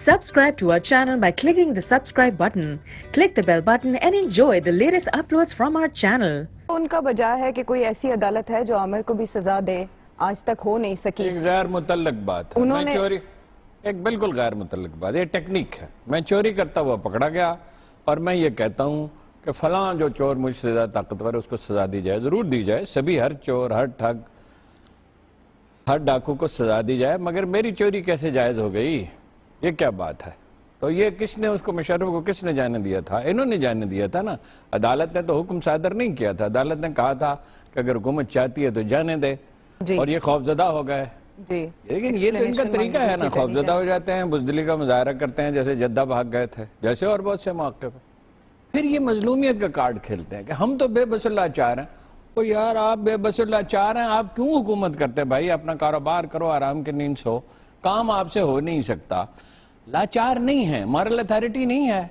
Subscribe to our channel by clicking the subscribe button. Click the bell button and enjoy the latest uploads from our channel. ان کا وجہ ہے کہ کوئی ایسی عدالت ہے جو عامر کو بھی سزا دے، آج تک ہو نہیں سکی. ایک غیر متعلق بات ہے. میں چوری ایک بالکل غیر متعلق بات ہے. یہ ٹیکنیک ہے. میں چوری کرتا ہوا پکڑا گیا اور میں یہ کہتا ہوں کہ فلاں جو چور مجھ سے زیادہ طاقتور ہے اس کو سزا دی جائے. ضرور دی جائے. سبھی ہر چور، ہر ٹھگ، ہر ڈاکو کو سزا دی جائے. مگر میری چوری کیسے جائز ہو گئی؟ یہ کیا بات ہے؟ تو یہ کس نے اس کو، مشرف کو کس نے جانے دیا تھا؟ انہوں نے جانے دیا تھا نا. عدالت نے تو حکم صادر نہیں کیا تھا. عدالت نے کہا تھا کہ اگر حکومت چاہتی ہے تو جانے دے. اور یہ خوفزدہ ہو گئے. لیکن یہ تو ان کا طریقہ ہے نا، خوفزدہ ہو جاتے ہیں، بزدلی کا مظاہرہ کرتے ہیں، جیسے جدہ بھاگ گئے تھے، جیسے اور بہت سے مواقع پہ. پھر یہ مظلومیت کا کارڈ کھیلتے ہیں کہ ہم تو بے بس اللہ چار ہیں. تو یار آپ بے بس اللہ چار ہیں، آپ کیوں حکومت کرتے ہیں بھائی؟ اپنا کاروبار کرو، آرام کی نیند سو. کام آپ سے ہو نہیں سکتا. لاچار نہیں ہے، مارل اتھارٹی نہیں ہے.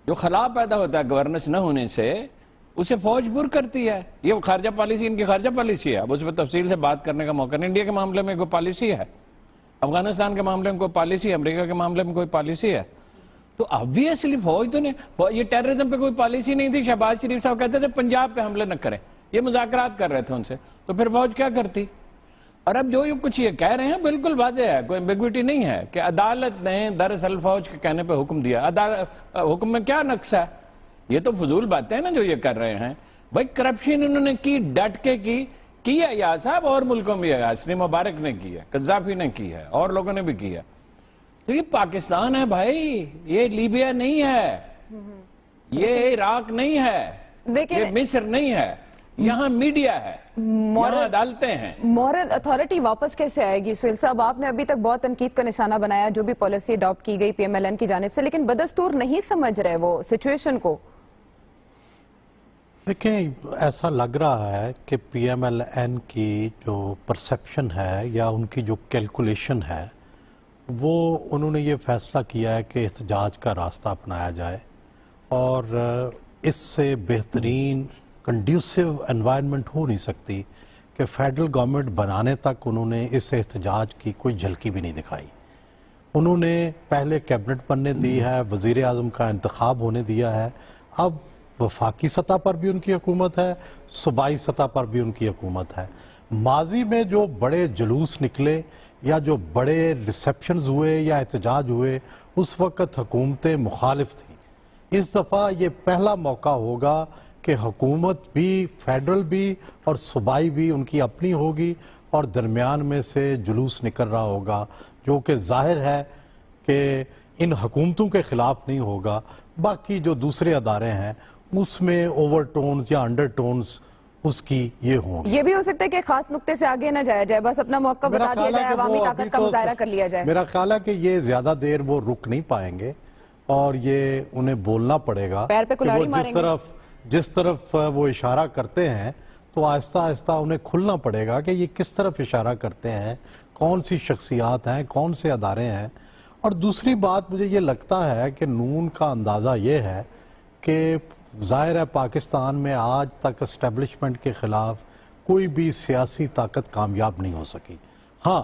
جو خلا پیدا ہوتا ہے گورننس نہ ہونے سے، اسے فوج پر کرتی ہے. یہ خارجہ پالیسی، ان کی خارجہ پالیسی ہے. اب اس پہ تفصیل سے بات کرنے کا موقع نہیں. انڈیا کے معاملے میں کوئی پالیسی ہے، افغانستان کے معاملے میں کوئی پالیسی ہے، امریکہ کے معاملے میں کوئی پالیسی ہے. تو obviously فوج تو نہیں. یہ ٹیررزم پہ کوئی پالیسی نہیں تھی. شہباز شریف صاحب کہتے تھے پنجاب پہ حملے نہ کریں. یہ مذاکرات کر رہے تھے ان سے. تو پھر فوج کیا کرتی؟ اور اب جو کچھ یہ کہہ رہے ہیں بالکل واضح ہے، کوئی ایمبیگوٹی نہیں ہے کہ عدالت نے دراصل فوج کے کہنے پہ حکم دیا. حکم میں کیا نقص ہے؟ یہ تو فضول باتیں ہیں نا جو یہ کر رہے ہیں. بھائی کرپشن انہوں نے کی، ڈٹ کے کی ہے یا صاحب، اور ملکوں میں ہے. حسنی مبارک نے کی ہے، قذافی نے کی ہے، اور لوگوں نے بھی کی ہے. تو یہ پاکستان ہے بھائی، یہ لیبیا نہیں ہے، یہ عراق نہیں ہے، یہ مصر نہیں ہے. یہاں میڈیا ہے، یہاں عدالتیں ہیں. مورل اتھارٹی واپس کیسے آئے گی؟ سہیل صاحب، آپ نے ابھی تک بہت تنقید کا نشانہ بنایا جو بھی پالیسی اڈاپٹ کی گئی پی ایم ایل این کی جانب سے، لیکن بدستور نہیں سمجھ رہے وہ سچویشن کو. دیکھیں، ایسا لگ رہا ہے کہ پی ایم ایل این کی جو پرسیپشن ہے یا ان کی جو کیلکولیشن ہے، وہ انہوں نے یہ فیصلہ کیا ہے کہ احتجاج کا راستہ اپنایا جائے اور اس سے بہترین کنڈیوسیو انوائرمنٹ ہو نہیں سکتی کہ فیڈرل گورنمنٹ بنانے تک انہوں نے اس احتجاج کی کوئی جھلکی بھی نہیں دکھائی. انہوں نے پہلے کیبنٹ بننے دی ہے، وزیر اعظم کا انتخاب ہونے دیا ہے. اب وفاقی سطح پر بھی ان کی حکومت ہے، صوبائی سطح پر بھی ان کی حکومت ہے. ماضی میں جو بڑے جلوس نکلے یا جو بڑے ریسیپشنز ہوئے یا احتجاج ہوئے، اس وقت حکومتیں مخالف تھیں. اس دفعہ یہ پہلا موقع ہوگا کہ حکومت بھی، فیڈرل بھی اور صوبائی بھی ان کی اپنی ہوگی اور درمیان میں سے جلوس نکل رہا ہوگا، جو کہ ظاہر ہے کہ ان حکومتوں کے خلاف نہیں ہوگا. باقی جو دوسرے ادارے ہیں اس میں اوور ٹونز یا انڈر ٹونز اس کی یہ ہوں گی. یہ بھی ہو سکتا ہے کہ خاص نقطے سے آگے نہ جایا جائے، بس اپنا موقع بتا دیا جائے، عوامی طاقت کا مظاہرہ کر لیا جائے. میرا خیال ہے کہ یہ زیادہ دیر وہ رک نہیں پائیں گے اور یہ انہیں بولنا پڑے گا کہ وہ جس طرف وہ اشارہ کرتے ہیں تو آہستہ آہستہ انہیں کھلنا پڑے گا کہ یہ کس طرف اشارہ کرتے ہیں، کون سی شخصیات ہیں، کون سے ادارے ہیں. اور دوسری بات مجھے یہ لگتا ہے کہ نون کا اندازہ یہ ہے کہ ظاہر ہے پاکستان میں آج تک اسٹیبلشمنٹ کے خلاف کوئی بھی سیاسی طاقت کامیاب نہیں ہو سکی. ہاں،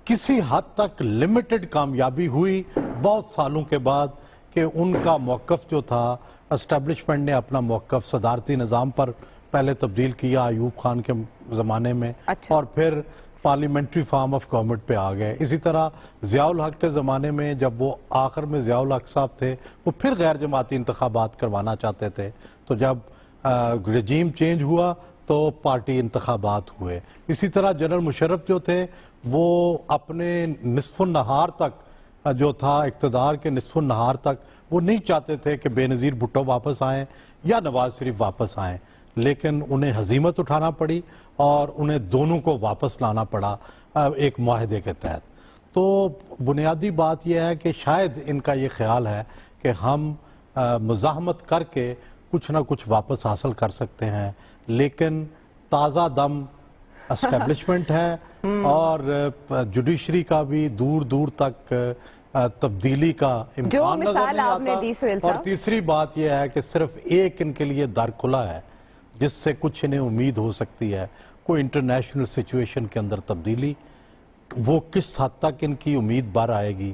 کسی حد تک لمیٹڈ کامیابی ہوئی بہت سالوں کے بعد کہ ان کا موقف جو تھا، اسٹیبلشمنٹ نے اپنا موقف صدارتی نظام پر پہلے تبدیل کیا ایوب خان کے زمانے میں، اور پھر پارلیمنٹری فارم آف گورنمنٹ پہ آ گئے. اسی طرح ضیاء الحق کے زمانے میں جب وہ آخر میں ضیاء الحق صاحب تھے، وہ پھر غیر جماعتی انتخابات کروانا چاہتے تھے. تو جب رجیم چینج ہوا تو پارٹی انتخابات ہوئے. اسی طرح جنرل مشرف جو تھے وہ اپنے نصف النہار تک جو تھا، اقتدار کے نصف النہار تک، وہ نہیں چاہتے تھے کہ بے نظیر بھٹو واپس آئیں یا نواز شریف واپس آئیں، لیکن انہیں ہزیمت اٹھانا پڑی اور انہیں دونوں کو واپس لانا پڑا ایک معاہدے کے تحت. تو بنیادی بات یہ ہے کہ شاید ان کا یہ خیال ہے کہ ہم مزاحمت کر کے کچھ نہ کچھ واپس حاصل کر سکتے ہیں، لیکن تازہ دم اسٹیبلشمنٹ ہے اور جوڈیشری کا بھی دور دور تک تبدیلی کا امکان نظر نہیں آتا. اور تیسری بات یہ ہے کہ صرف ایک ان کے لیے در کھلا ہے جس سے کچھ انہیں امید ہو سکتی ہے، کوئی انٹرنیشنل سچویشن کے اندر تبدیلی. وہ کس حد تک ان کی امید بار آئے گی